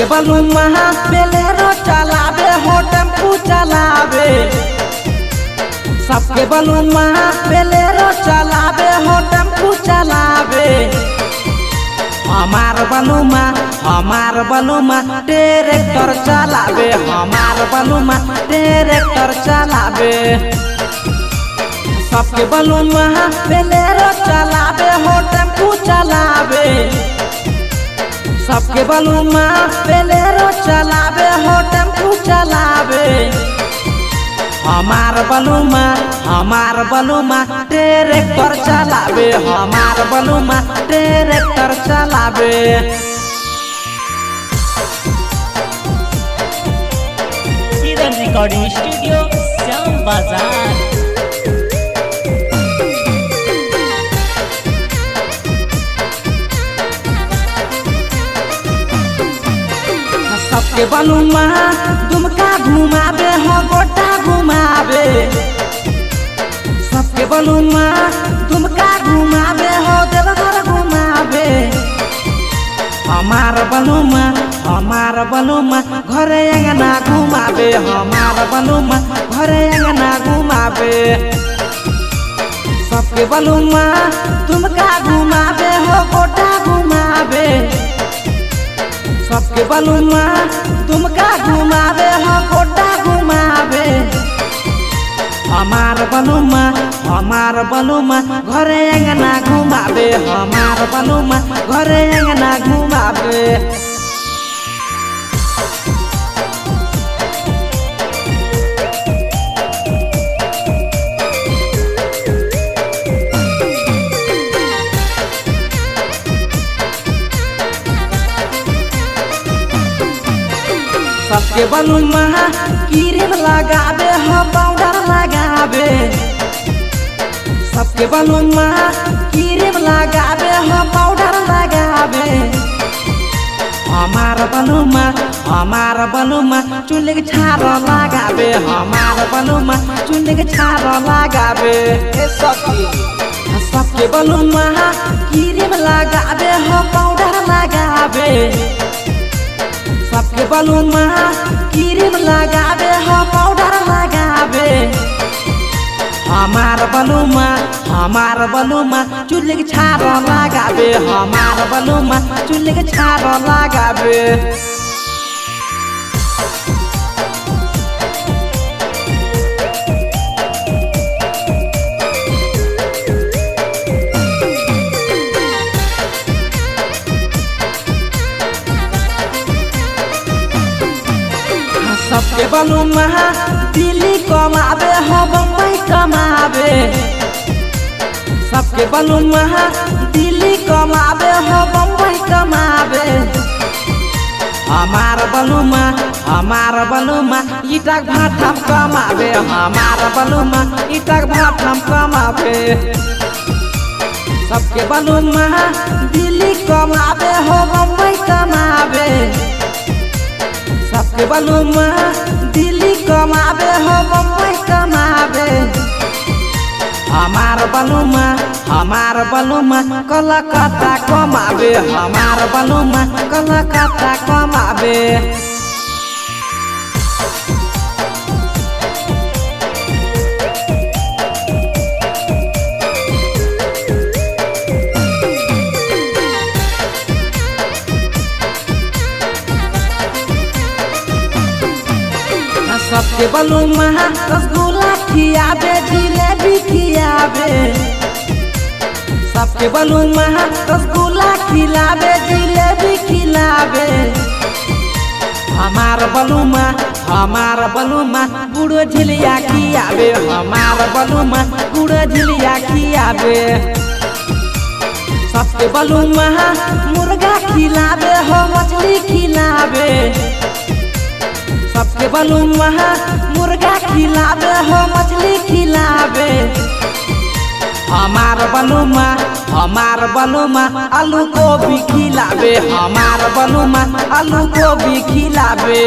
सबके बलुमा बेलेरो चलावे हो टेम्पू चलावे। सबके बलुमा बेलेरो चलावे हो टेम्पू चलावे। हमार बलुमा ट्रैक्टर चलावे। हमार बलुमा ट्रैक्टर चलावे। सबके बलुमा बेलेरो चलावे हो टेम्पू चलावे। सबके बलुमा बेलेरो चलावे हो टेम्पू चलावे। हमार बलुमा ट्रैक्टर चलावे। हमार बलुमा ट्रैक्टर चलावे। इधर रिकॉर्डिंग स्टूडियो श्याम बाजार। सबके बलुमा दुमका घुमावे हो गोटा घुमावे। सबके बलुमा दुमका घुमावे हो देवघर घुमावे। हमार बलुमा घरे अंगना घुमावे। हमार बलुमा घरे अंगना घुमावे। सबके बलुमा दुमका घुमावे हो गोटा घुमावे। सबके बलुमा दुमका घुमावे हो गोटा घुमावे। हमार बलुमा घरे अंगना घुमावे। हमार बलुमा घरे अंगना घुमावे। सबके बलुमा क्रीम लगावे हो पाउडर लगावे। सबके बलुमा क्रीम लगावे हो पाउडर लगावे। हमार बलुमा चुल्ली के छार लगावे। हमार बलुमा चुल्ली के छार लगावे। सबके बलुमा क्रीम लगावे हो पाउडर लगावे। सबके बलुमा क्रीम लगावे हो पाउडर लगावे। हमार बलुमा चुल्ली के छार लगावे। हमार बलुमा चुल्ली के छार लगावे। सबके बलुमा दिल्ली कमावे हो बम्बई कमावे। सबके बलुमा दिल्ली कमावे हो बम्बई कमावे। हमार बलुमा ईटा भाटा कमावे। हमार बलुमा ईटा भाटा कमावे। सबके बलुमा दिल्ली कमावे हो बम्बई कमावे। सबके बलुमा दिल्ली कमावे हो बम्बई कमावे। हमार बलुमा कलकत्ता कमावे। हमार बलुमा कलकत्ता कमावे। सबके बलुमा रसगुल्ला खियावे जिलेबी खियावे। सबके बलुमा रसगुल्ला खिलावे जिलेबी खिलावे। हमार बलुमा गुड़ झिलिया खियावे। हमार बलुमा गुड़ झिलिया खियावे। सबके बलुमा मुर्गा खिलावे हो मछली खिलावे। सबके बलुमा मुर्गा खिलावे हो मछली खिलावे। हमार बलुमा आलू गोभी खिलावे। हमार बलुमा आलू गोभी खिलावे।